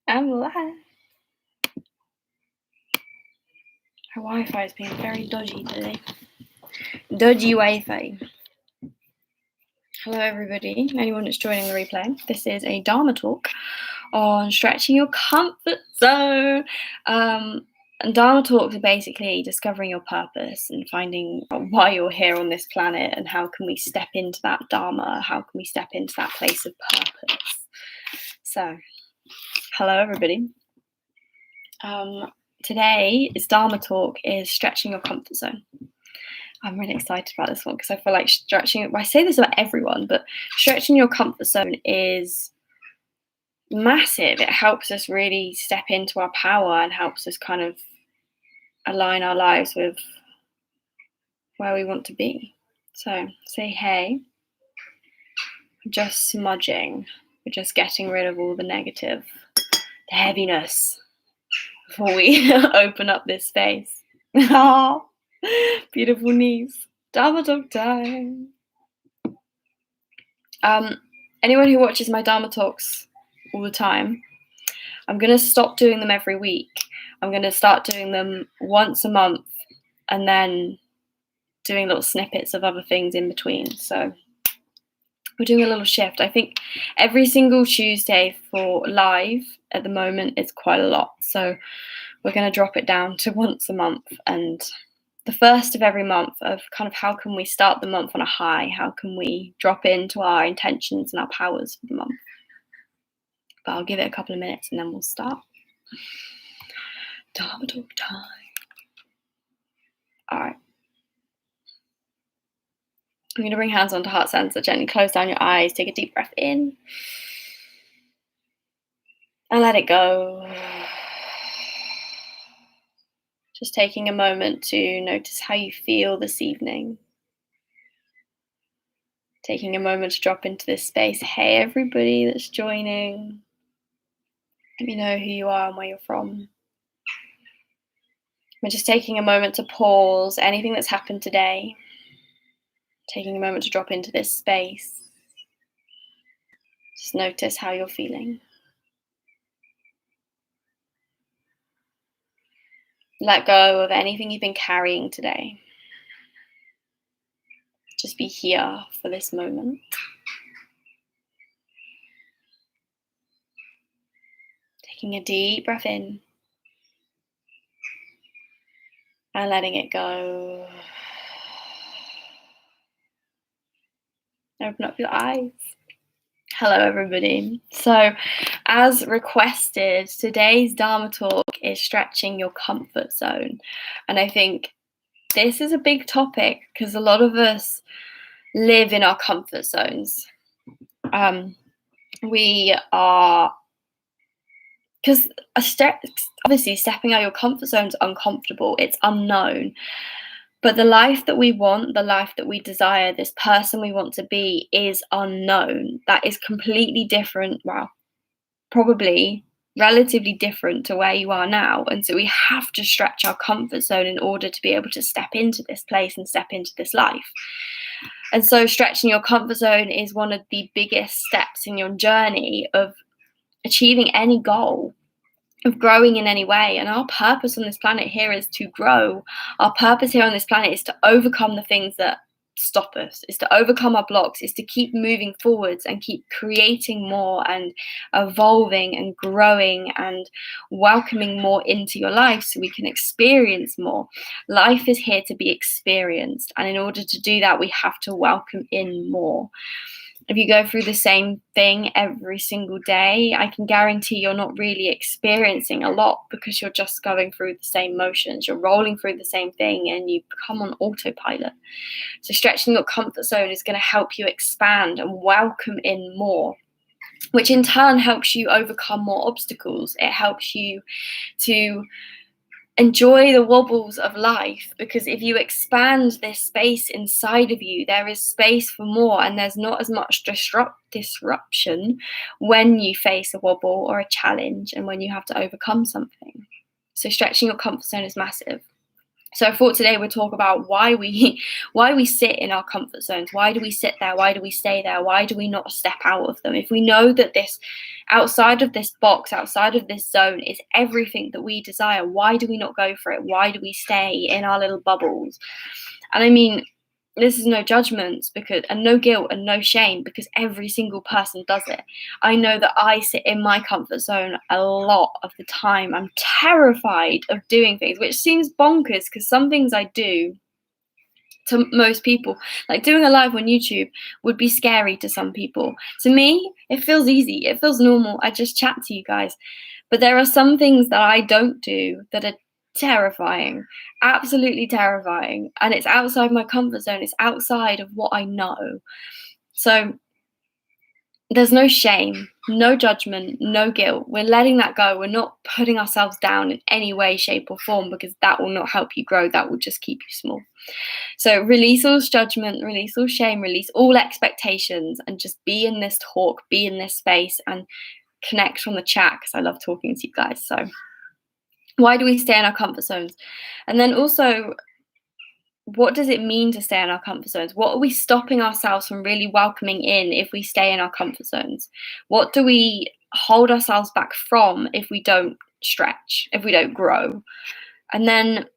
I'm live. Our Wi-Fi is being very dodgy today. Dodgy Wi-Fi. Hello everybody, anyone that's joining the replay. This is a Dharma Talk on stretching your comfort zone. And Dharma Talks are basically discovering your purpose and finding why you're here on this planet and how can we step into that Dharma, how can we step into that place of purpose. So, hello everybody. Today is Dharma Talk is stretching your comfort zone. I'm really excited about this one because I feel like stretching, I say this about everyone, but stretching your comfort zone is massive. It helps us really step into our power and helps us kind of align our lives with where we want to be. So say hey, we're just smudging, we're just getting rid of all the negative, the heaviness before we open up this space. Beautiful knees. Dharma Talk time. Anyone who watches my Dharma Talks all the time, I'm going to stop doing them every week. I'm going to start doing them once a month and then doing little snippets of other things in between. So we're doing a little shift. I think every single Tuesday for live at the moment is quite a lot. So we're going to drop it down to once a month, and the first of every month of kind of how can we start the month on a high? How can we drop into our intentions and our powers for the month? But I'll give it a couple of minutes and then we'll start. Dharma Talk time. All right. I'm going to bring hands onto heart center. Gently close down your eyes. Take a deep breath in. And let it go. Just taking a moment to notice how you feel this evening. Taking a moment to drop into this space. Hey, everybody that's joining. Let me know who you are and where you're from. We're just taking a moment to pause anything that's happened today. Taking a moment to drop into this space. Just notice how you're feeling. Let go of anything you've been carrying today. Just be here for this moment. Taking a deep breath in. And letting it go. Open up your eyes. Hello everybody. So as requested, today's Dharma Talk is stretching your comfort zone. And I think this is a big topic because a lot of us live in our comfort zones. We are, because obviously stepping out of your comfort zone is uncomfortable, it's unknown. But the life that we want, the life that we desire, this person we want to be is unknown. That is completely different. Well, probably relatively different to where you are now. And so we have to stretch our comfort zone in order to be able to step into this place and step into this life. And so stretching your comfort zone is one of the biggest steps in your journey of achieving any goal, of growing in any way. And our purpose on this planet here is to grow. Our purpose here on this planet is to overcome the things that stop us, is to overcome our blocks, is to keep moving forwards and keep creating more and evolving and growing and welcoming more into your life so we can experience more. Life is here to be experienced, and in order to do that we have to welcome in more. If you go through the same thing every single day, I can guarantee you're not really experiencing a lot because you're just going through the same motions. You're rolling through the same thing and you become on autopilot. So stretching your comfort zone is going to help you expand and welcome in more, which in turn helps you overcome more obstacles. It helps you to enjoy the wobbles of life, because if you expand this space inside of you, there is space for more, and there's not as much disruption when you face a wobble or a challenge and when you have to overcome something. So stretching your comfort zone is massive. So I thought today we'd talk about why we sit in our comfort zones. Why do we sit there? Why do we stay there? Why do we not step out of them? If we know that this outside of this box, outside of this zone is everything that we desire, why do we not go for it? Why do we stay in our little bubbles? And I mean, this is no judgments and no guilt and no shame, because every single person does it. I know that I sit in my comfort zone a lot of the time. I'm terrified of doing things, which seems bonkers because some things I do to most people, like doing a live on YouTube, would be scary to some people. To me, it feels easy. It feels normal. I just chat to you guys. But there are some things that I don't do that are terrifying, absolutely terrifying. And it's outside my comfort zone. It's outside of what I know. So there's no shame, no judgment, no guilt. We're letting that go. We're not putting ourselves down in any way, shape, or form, because that will not help you grow. That will just keep you small. So release all judgment, release all shame, release all expectations, and just be in this talk, be in this space, and connect from the chat, because I love talking to you guys. So why do we stay in our comfort zones? And then also, what does it mean to stay in our comfort zones? What are we stopping ourselves from really welcoming in if we stay in our comfort zones? What do we hold ourselves back from if we don't stretch, if we don't grow? And then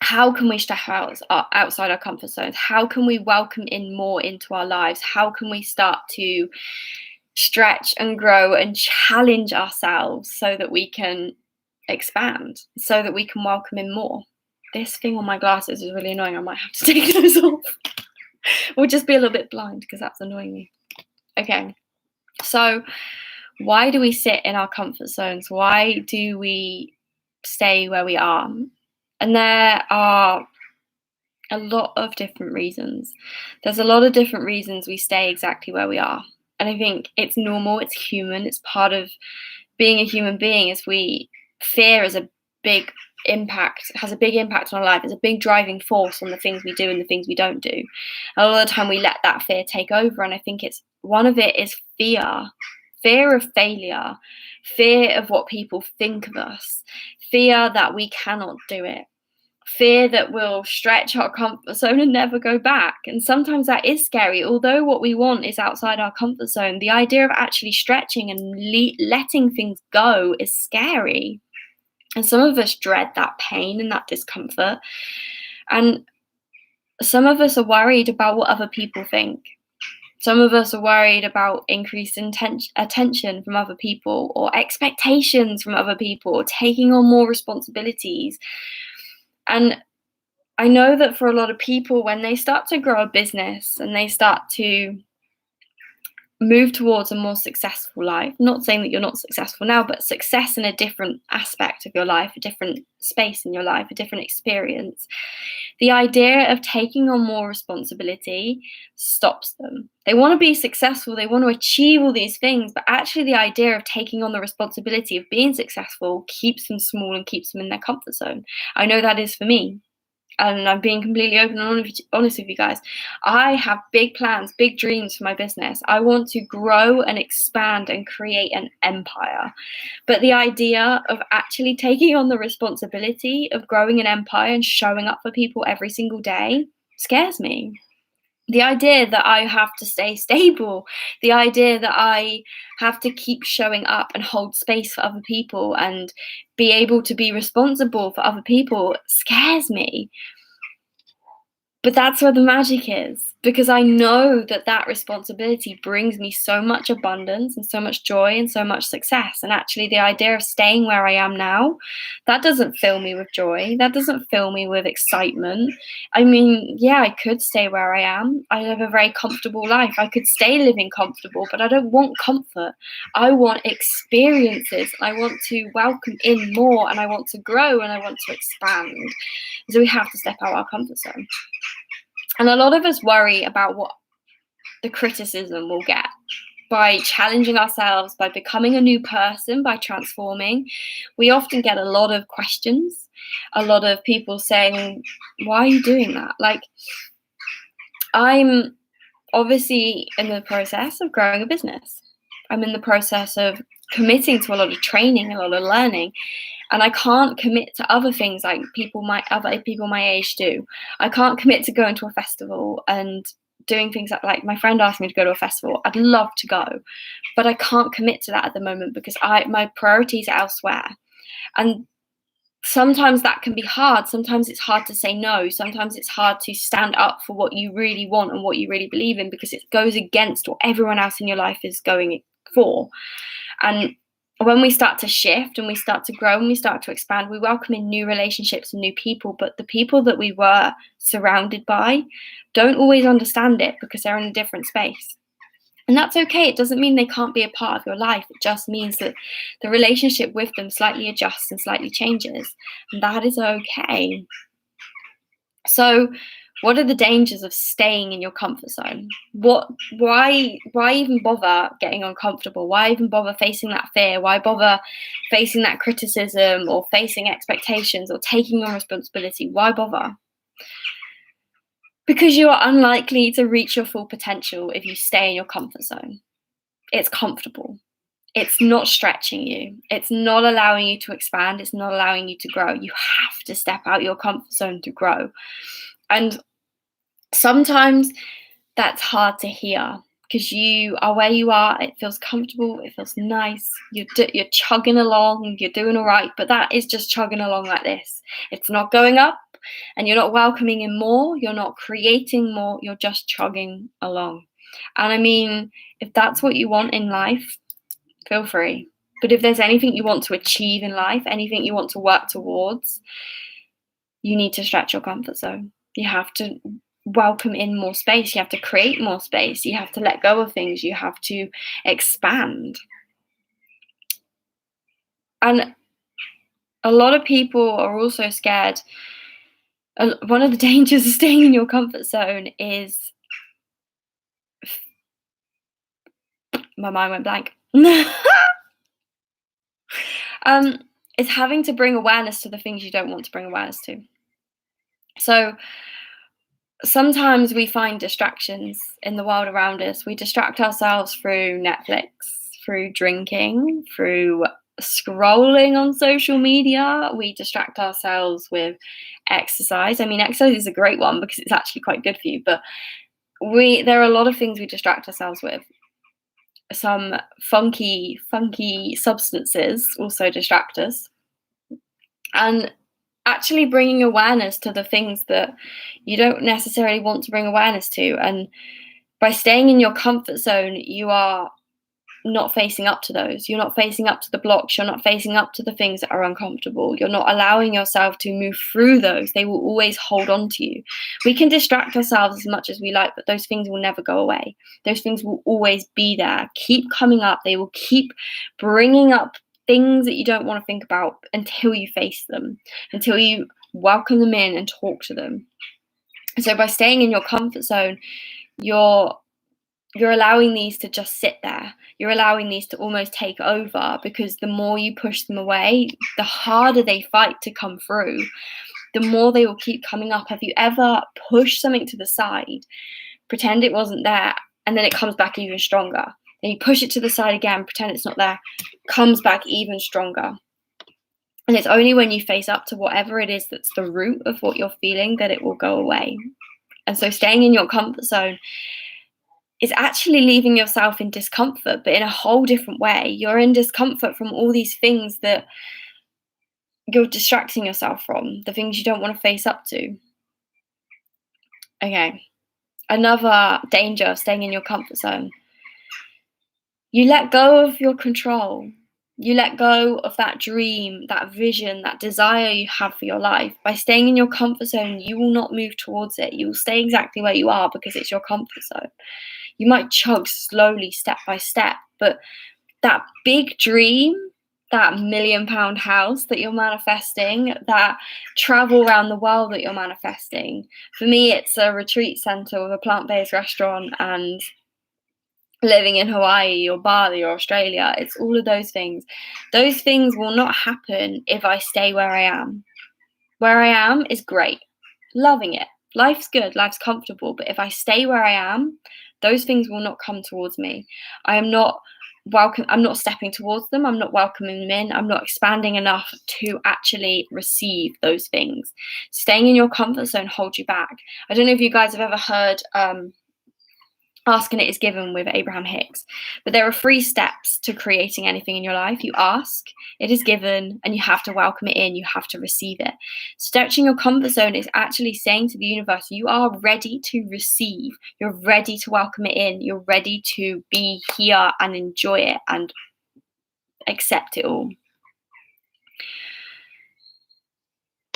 how can we step outside our comfort zones? How can we welcome in more into our lives? How can we start to stretch and grow and challenge ourselves so that we can expand, so that we can welcome in more? This thing on my glasses is really annoying. I might have to take those off. Or just be a little bit blind, because that's annoying me. Okay, so why do we sit in our comfort zones? Why do we stay where we are? And there are a lot of different reasons. There's a lot of different reasons we stay exactly where we are. And I think it's normal, it's human, it's part of being a human being. Fear is a big impact, has a big impact on our life. It's a big driving force on the things we do and the things we don't do. A lot of the time we let that fear take over, and I think one of it is fear of failure, fear of what people think of us, fear that we cannot do it, fear that we'll stretch our comfort zone and never go back. And sometimes that is scary. Although what we want is outside our comfort zone, the idea of actually stretching and letting things go is scary. And some of us dread that pain and that discomfort. And some of us are worried about what other people think. Some of us are worried about increased attention from other people, or expectations from other people, or taking on more responsibilities. And I know that for a lot of people, when they start to grow a business and they start to move towards a more successful life, not saying that you're not successful now, but success in a different aspect of your life, a different space in your life, a different experience, the idea of taking on more responsibility stops them. They want to be successful, they want to achieve all these things, but actually the idea of taking on the responsibility of being successful keeps them small and keeps them in their comfort zone. I know that is for me. And I'm being completely open and honest with you guys. I have big plans, big dreams for my business. I want to grow and expand and create an empire. But the idea of actually taking on the responsibility of growing an empire and showing up for people every single day scares me. The idea that I have to stay stable, the idea that I have to keep showing up and hold space for other people and be able to be responsible for other people scares me. But that's where the magic is, because I know that that responsibility brings me so much abundance and so much joy and so much success. And actually the idea of staying where I am now, that doesn't fill me with joy. That doesn't fill me with excitement. I mean, yeah, I could stay where I am. I live a very comfortable life. I could stay living comfortable, but I don't want comfort. I want experiences. I want to welcome in more, and I want to grow, and I want to expand. So we have to step out our comfort zone. And a lot of us worry about what the criticism we'll get by challenging ourselves, by becoming a new person, by transforming. We often get a lot of questions, a lot of people saying, why are you doing that? Like, I'm obviously in the process of growing a business. I'm in the process of committing to a lot of training, a lot of learning, and I can't commit to other things like other people my age do. I can't commit to going to a festival and doing things like my friend asked me to go to a festival. I'd love to go, but I can't commit to that at the moment because my priorities are elsewhere. And sometimes that can be hard. Sometimes it's hard to say no. Sometimes it's hard to stand up for what you really want and what you really believe in, because it goes against what everyone else in your life is going for. And when we start to shift and we start to grow and we start to expand, we welcome in new relationships and new people. But the people that we were surrounded by don't always understand it because they're in a different space. And that's okay. It doesn't mean they can't be a part of your life. It just means that the relationship with them slightly adjusts and slightly changes. And that is okay. So, what are the dangers of staying in your comfort zone? Why even bother getting uncomfortable? Why even bother facing that fear? Why bother facing that criticism or facing expectations or taking on responsibility? Why bother? Because you are unlikely to reach your full potential if you stay in your comfort zone. It's comfortable. It's not stretching you. It's not allowing you to expand. It's not allowing you to grow. You have to step out your comfort zone to grow. And sometimes that's hard to hear because you are where you are. It feels comfortable. It feels nice. You're chugging along. You're doing all right. But that is just chugging along like this. It's not going up and you're not welcoming in more. You're not creating more. You're just chugging along. And I mean, if that's what you want in life, feel free. But if there's anything you want to achieve in life, anything you want to work towards, you need to stretch your comfort zone. You have to welcome in more space. You have to create more space. You have to let go of things. You have to expand. And a lot of people are also scared. One of the dangers of staying in your comfort zone is, my mind went blank. Is having to bring awareness to the things you don't want to bring awareness to. So sometimes we find distractions in the world around us. We distract ourselves through Netflix, through drinking, through scrolling on social media. We distract ourselves with exercise. I mean, exercise is a great one because it's actually quite good for you, but there are a lot of things we distract ourselves with. Some funky substances also distract us. And actually bringing awareness to the things that you don't necessarily want to bring awareness to. And by staying in your comfort zone, you are not facing up to those. You're not facing up to the blocks. You're not facing up to the things that are uncomfortable. You're not allowing yourself to move through those. They will always hold on to you. We can distract ourselves as much as we like, but those things will never go away. Those things will always be there, keep coming up. They will keep bringing up things that you don't want to think about until you face them, until you welcome them in and talk to them. So by staying in your comfort zone, you're allowing these to just sit there. You're allowing these to almost take over, because the more you push them away, the harder they fight to come through, the more they will keep coming up. Have you ever pushed something to the side, pretend it wasn't there, and then it comes back even stronger? Then you push it to the side again, pretend it's not there, comes back even stronger. And it's only when you face up to whatever it is that's the root of what you're feeling that it will go away. And so staying in your comfort zone is actually leaving yourself in discomfort, but in a whole different way. You're in discomfort from all these things that you're distracting yourself from, the things you don't want to face up to. Okay, another danger of staying in your comfort zone. You let go of your control. You let go of that dream, that vision, that desire you have for your life. By staying in your comfort zone, you will not move towards it. You will stay exactly where you are because it's your comfort zone. You might chug slowly, step by step, but that big dream, that £1 million house that you're manifesting, that travel around the world that you're manifesting. For me, it's a retreat center with a plant-based restaurant and living in Hawaii or Bali or Australia. It's all of those things. Those things will not happen if I stay where I am. Where I am is great. Loving it. Life's good. Life's comfortable. But if I stay where I am, those things will not come towards me. I am not I'm not stepping towards them, I'm not welcoming them in, I'm not expanding enough to actually receive those things. Staying in your comfort zone holds you back. I don't know if you guys have ever heard Ask and It Is Given with Abraham Hicks. But there are 3 steps to creating anything in your life. You ask, it is given, and you have to welcome it in, you have to receive it. Stretching your comfort zone is actually saying to the universe, you are ready to receive, you're ready to welcome it in, you're ready to be here and enjoy it and accept it all.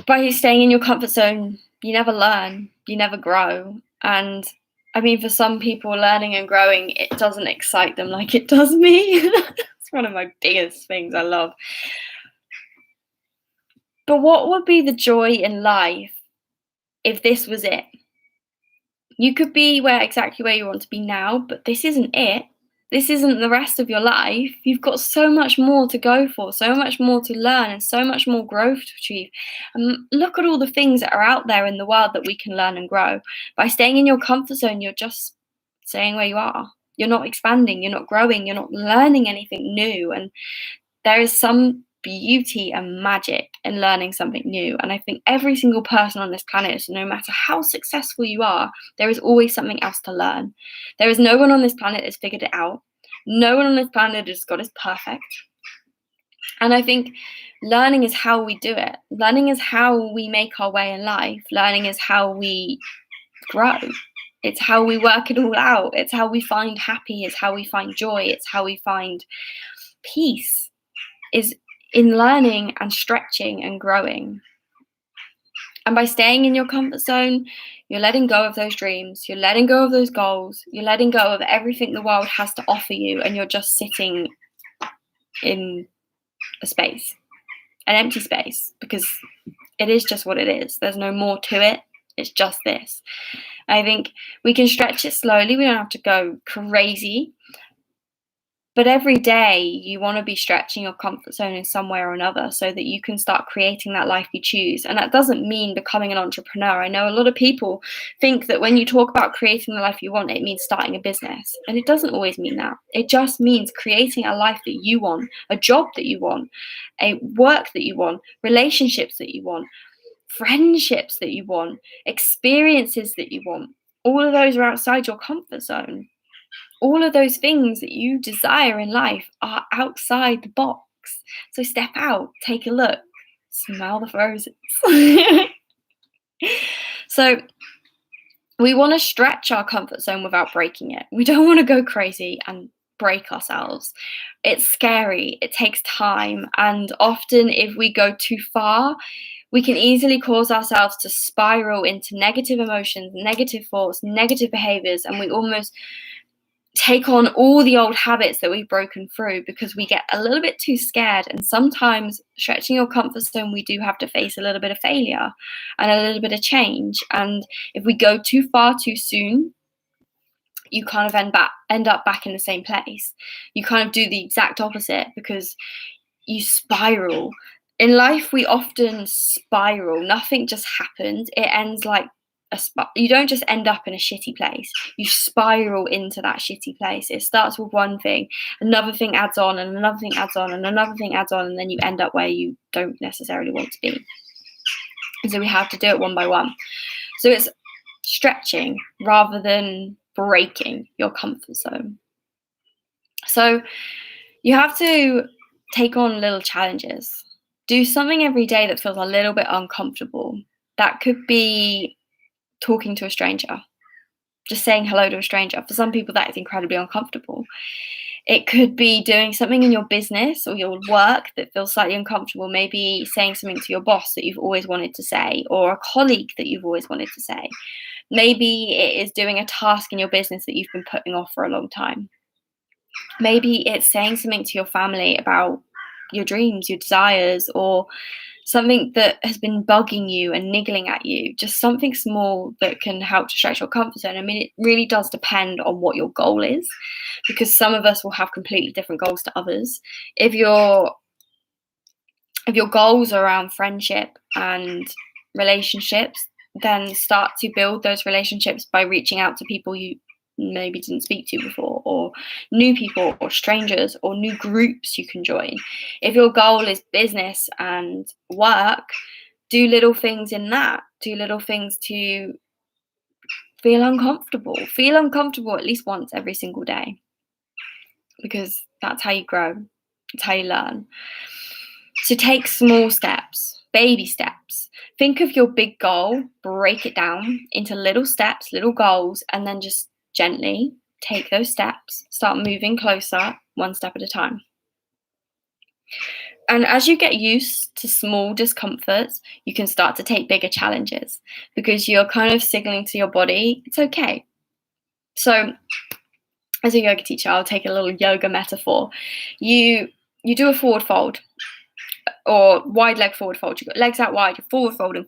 By staying in your comfort zone, you never learn, you never grow. And I mean, for some people, learning and growing, it doesn't excite them like it does me. It's one of my biggest things I love. But what would be the joy in life if this was it? You could be exactly where you want to be now, but this isn't it. This isn't the rest of your life. You've got so much more to go for, so much more to learn, and so much more growth to achieve. And look at all the things that are out there in the world that we can learn and grow. By staying in your comfort zone, you're just staying where you are. You're not expanding, you're not growing, you're not learning anything new. And there is some beauty and magic in learning something new. And I think every single person on this planet, no matter how successful you are, there is always something else to learn. There is no one on this planet that's figured it out. No one on this planet has got it perfect. And I think learning is how we do it. Learning is how we make our way in life. Learning is how we grow. It's how we work it all out. It's how we find happy. It's how we find joy. It's how we find peace, is in learning and stretching and growing. And by staying in your comfort zone, you're letting go of those dreams, you're letting go of those goals, you're letting go of everything the world has to offer you, and you're just sitting in a space, an empty space, because it is just what it is. There's no more to it. It's just this. I think we can stretch it slowly. We don't have to go crazy. But every day you want to be stretching your comfort zone in some way or another so that you can start creating that life you choose. And that doesn't mean becoming an entrepreneur. I know a lot of people think that when you talk about creating the life you want, it means starting a business. And it doesn't always mean that. It just means creating a life that you want, a job that you want, a work that you want, relationships that you want, friendships that you want, experiences that you want. All of those are outside your comfort zone. All of those things that you desire in life are outside the box. So step out, take a look, smell the roses. So we want to stretch our comfort zone without breaking it. We don't want to go crazy and break ourselves. It's scary, it takes time, and often if we go too far, we can easily cause ourselves to spiral into negative emotions, negative thoughts, negative behaviors, and we almost take on all the old habits that we've broken through because we get a little bit too scared. And sometimes stretching your comfort zone, we do have to face a little bit of failure and a little bit of change. And if we go too far too soon, you kind of end up back in the same place. You kind of do the exact opposite because you spiral. In life, we often spiral. Nothing just happens. It ends like you don't just end up in a shitty place. You spiral into that shitty place. It starts with one thing, another thing adds on, and another thing adds on, and another thing adds on, and then you end up where you don't necessarily want to be. And so we have to do it one by one. So it's stretching rather than breaking your comfort zone. So you have to take on little challenges. Do something every day that feels a little bit uncomfortable. That could be talking to a stranger, just saying hello to a stranger. For some people, that is incredibly uncomfortable. It could be doing something in your business or your work that feels slightly uncomfortable. Maybe saying something to your boss that you've always wanted to say, or a colleague that you've always wanted to say. Maybe it is doing a task in your business that you've been putting off for a long time. Maybe it's saying something to your family about your dreams, your desires, or something that has been bugging you and niggling at you, just something small that can help to stretch your comfort zone. I mean, it really does depend on what your goal is, because some of us will have completely different goals to others. If your goals are around friendship and relationships, then start to build those relationships by reaching out to people you maybe didn't speak to before, or new people or strangers or new groups you can join. If your goal is business and work, do little things in that. Do little things to feel uncomfortable. Feel uncomfortable at least once every single day, because that's how you grow. It's how you learn. So take small steps, baby steps. Think of your big goal, break it down into little steps, little goals, and then just gently take those steps, start moving closer, one step at a time. And as you get used to small discomforts, you can start to take bigger challenges, because you're kind of signaling to your body, it's okay. So as a yoga teacher, I'll take a little yoga metaphor. You do a forward fold, or wide leg forward fold. You've got legs out wide, you're forward folding,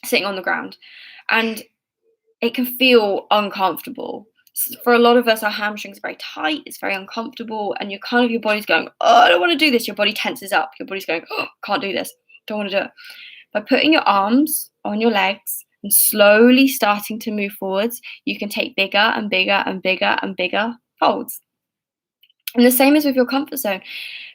sitting on the ground. And it can feel uncomfortable. For a lot of us, our hamstrings are very tight, it's very uncomfortable, and your body's going, oh, I don't want to do this. Your body tenses up. Your body's going, oh, can't do this. Don't want to do it. By putting your arms on your legs and slowly starting to move forwards, you can take bigger and bigger and bigger and bigger folds. And the same is with your comfort zone.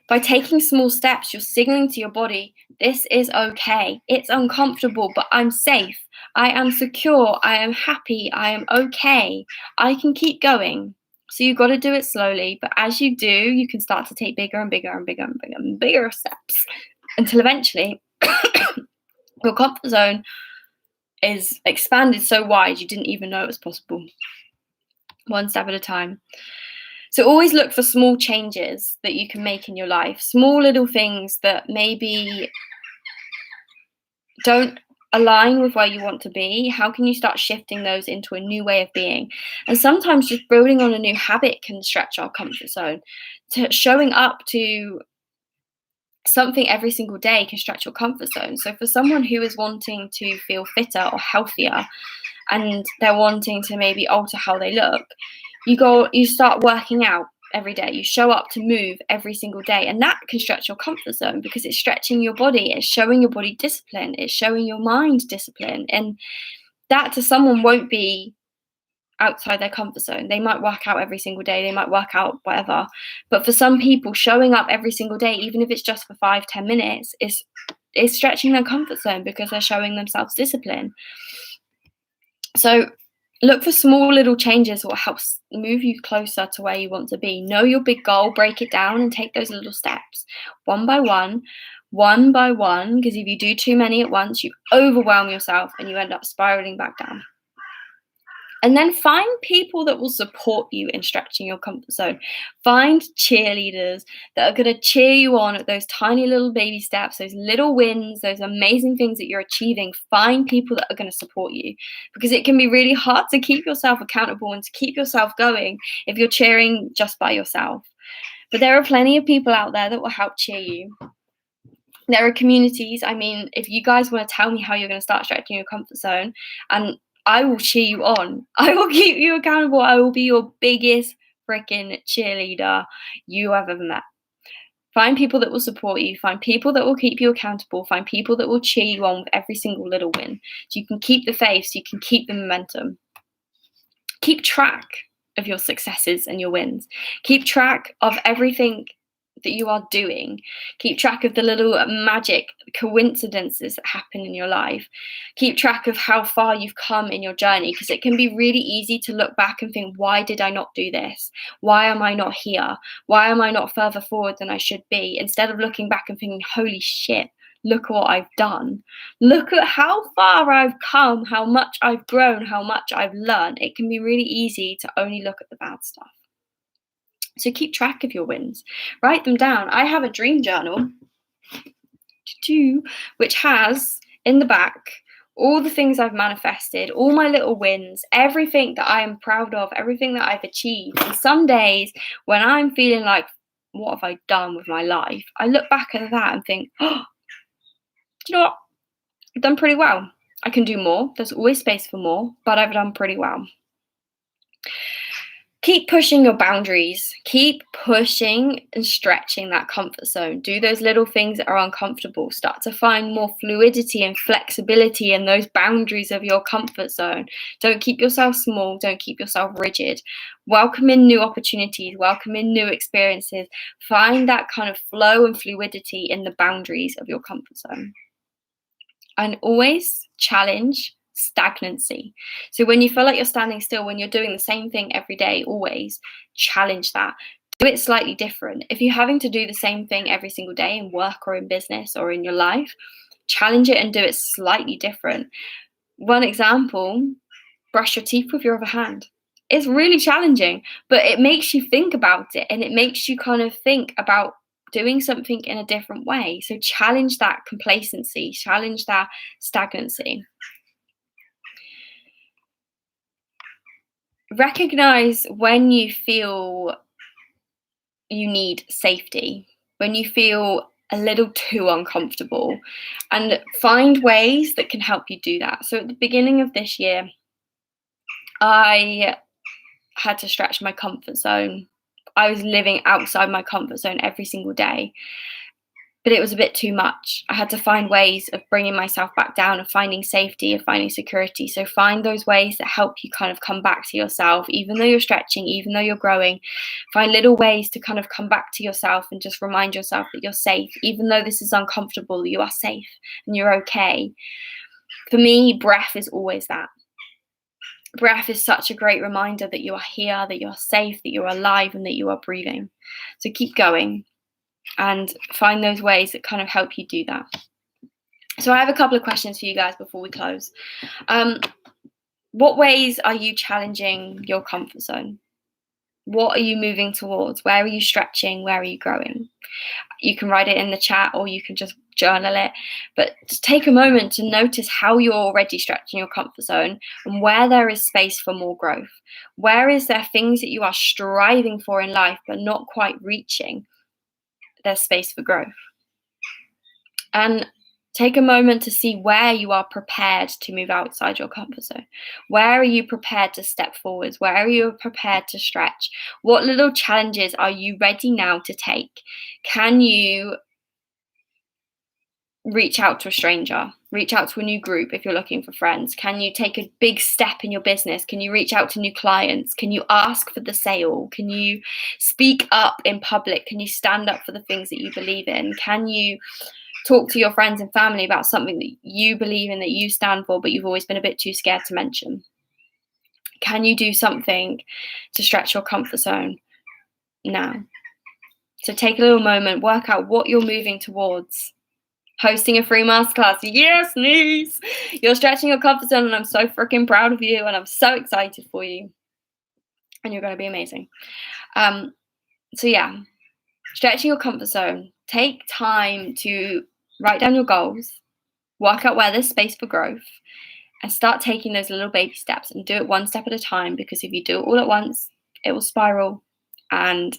By taking small steps, you're signaling to your body, this is okay. It's uncomfortable, but I'm safe. I am secure. I am happy. I am okay. I can keep going. So you've got to do it slowly. But as you do, you can start to take bigger and bigger and bigger and bigger and bigger steps until eventually your comfort zone is expanded so wide you didn't even know it was possible. One step at a time. So always look for small changes that you can make in your life, small little things that maybe don't align with where you want to be. How can you start shifting those into a new way of being? And sometimes just building on a new habit can stretch our comfort zone. Showing up to something every single day can stretch your comfort zone. So for someone who is wanting to feel fitter or healthier, and they're wanting to maybe alter how they look, you start working out every day. You show up to move every single day, and that can stretch your comfort zone because it's stretching your body. It's showing your body discipline. It's showing your mind discipline. And that to someone won't be outside their comfort zone. They might work out every single day. They might work out whatever. But for some people, showing up every single day, even if it's just for 5-10 minutes, is stretching their comfort zone because they're showing themselves discipline. So look for small little changes that will help move you closer to where you want to be. Know your big goal, break it down, and take those little steps one by one, because if you do too many at once, you overwhelm yourself and you end up spiraling back down. And then find people that will support you in stretching your comfort zone. Find cheerleaders that are going to cheer you on at those tiny little baby steps, those little wins, those amazing things that you're achieving. Find people that are going to support you, because it can be really hard to keep yourself accountable and to keep yourself going if you're cheering just by yourself. But there are plenty of people out there that will help cheer you. There are communities. I mean, if you guys want to tell me how you're going to start stretching your comfort zone, and I will cheer you on. I will keep you accountable. I will be your biggest freaking cheerleader you have ever met. Find people that will support you. Find people that will keep you accountable. Find people that will cheer you on with every single little win. So you can keep the faith, so you can keep the momentum. Keep track of your successes and your wins. Keep track of everything that you are doing. Keep track of the little magic coincidences that happen in your life. Keep track of how far you've come in your journey, because it can be really easy to look back and think, why did I not do this? Why am I not here? Why am I not further forward than I should be? Instead of looking back and thinking, holy shit, look at what I've done. Look at how far I've come, how much I've grown, how much I've learned. It can be really easy to only look at the bad stuff. So keep track of your wins. Write them down. I have a dream journal, which has in the back all the things I've manifested, all my little wins, everything that I am proud of, everything that I've achieved. And some days when I'm feeling like, what have I done with my life? I look back at that and think, oh, do you know what? I've done pretty well. I can do more. There's always space for more, but I've done pretty well. Keep pushing your boundaries. Keep pushing and stretching that comfort zone. Do those little things that are uncomfortable. Start to find more fluidity and flexibility in those boundaries of your comfort zone. Don't keep yourself small. Don't keep yourself rigid. Welcome in new opportunities. Welcome in new experiences. Find that kind of flow and fluidity in the boundaries of your comfort zone. And always challenge stagnancy. So when you feel like you're standing still, when you're doing the same thing every day, always challenge that. Do it slightly different. If you're having to do the same thing every single day in work or in business or in your life, challenge it and do it slightly different. One example, brush your teeth with your other hand. It's really challenging, but it makes you think about it, and it makes you kind of think about doing something in a different way. So challenge that complacency, challenge that stagnancy. Recognize when you feel you need safety, when you feel a little too uncomfortable, and find ways that can help you do that. So at the beginning of this year, I had to stretch my comfort zone. I was living outside my comfort zone every single day, but it was a bit too much. I had to find ways of bringing myself back down, of finding safety, of finding security. So find those ways that help you kind of come back to yourself, even though you're stretching, even though you're growing. Find little ways to kind of come back to yourself and just remind yourself that you're safe, even though this is uncomfortable, you are safe and you're okay. For me, breath is always that. Breath is such a great reminder that you are here, that you're safe, that you're alive, and that you are breathing. So keep going and find those ways that kind of help you do that. So I have a couple of questions for you guys before we close. What ways are you challenging your comfort zone? What are you moving towards? Where are you stretching? Where are you growing? You can write it in the chat or you can just journal it. But take a moment to notice how you're already stretching your comfort zone and where there is space for more growth. Where is there things that you are striving for in life but not quite reaching? There's space for growth. And take a moment to see where you are prepared to move outside your comfort zone. Where are you prepared to step forwards? Where are you prepared to stretch? What little challenges are you ready now to take? Can you reach out to a stranger? Reach out to a new group if you're looking for friends? Can you take a big step in your business? Can you reach out to new clients? Can you ask for the sale? Can you speak up in public? Can you stand up for the things that you believe in? Can you talk to your friends and family about something that you believe in, that you stand for, but you've always been a bit too scared to mention? Can you do something to stretch your comfort zone now? So take a little moment, work out what you're moving towards. Hosting a free masterclass. Yes, niece. You're stretching your comfort zone, and I'm so freaking proud of you, and I'm so excited for you. And you're going to be amazing. So yeah, stretching your comfort zone. Take time to write down your goals, work out where there's space for growth, and start taking those little baby steps and do it one step at a time, because if you do it all at once, it will spiral. And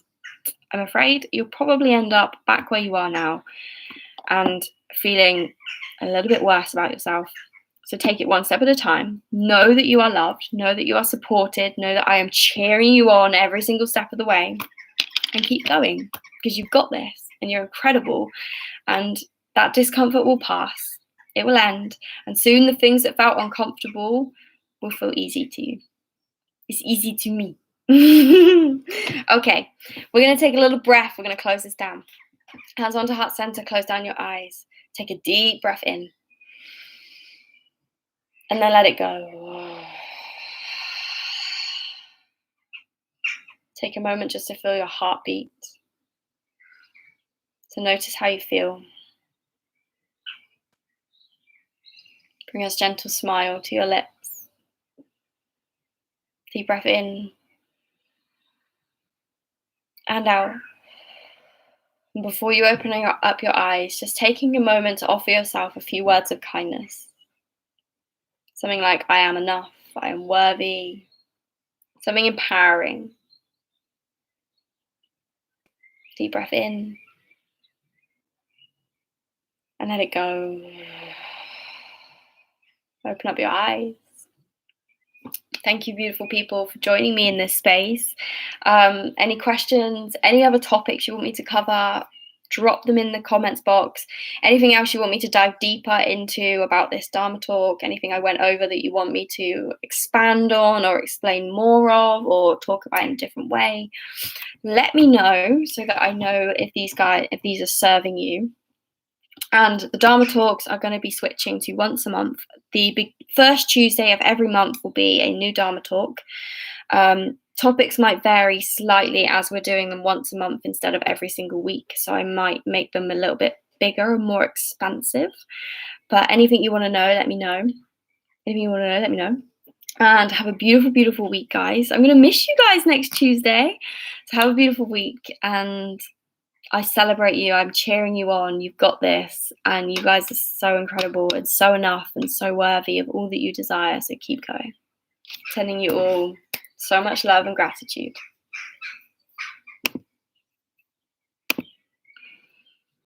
I'm afraid you'll probably end up back where you are now and feeling a little bit worse about yourself. So take it one step at a time. Know that you are loved. Know that you are supported. Know that I am cheering you on every single step of the way. And keep going, because you've got this and you're incredible. And that discomfort will pass. It will end. And soon the things that felt uncomfortable will feel easy to you. It's easy to me. Okay, we're going to take a little breath. We're going to close this down. Hands onto heart center, close down your eyes. Take a deep breath in. And then let it go. Take a moment just to feel your heartbeat. So notice how you feel. Bring a gentle smile to your lips. Deep breath in and out. And before you open up your eyes, just taking a moment to offer yourself a few words of kindness. Something like, I am enough, I am worthy. Something empowering. Deep breath in. And let it go. Open up your eyes. Thank you, beautiful people, for joining me in this space. Any questions, any other topics you want me to cover, drop them in the comments box. Anything else you want me to dive deeper into about this Dharma talk, anything I went over that you want me to expand on or explain more of or talk about in a different way, let me know so that I know if these are serving you. And the Dharma talks are going to be switching to once a month. The first Tuesday of every month will be a new Dharma talk. Topics might vary slightly as we're doing them once a month instead of every single week. So I might make them a little bit bigger and more expansive. But anything you want to know, let me know. Anything you want to know, let me know. And have a beautiful, beautiful week, guys. I'm going to miss you guys next Tuesday. So have a beautiful week. And I celebrate you. I'm cheering you on. You've got this. And you guys are so incredible and so enough and so worthy of all that you desire. So keep going. Sending you all so much love and gratitude.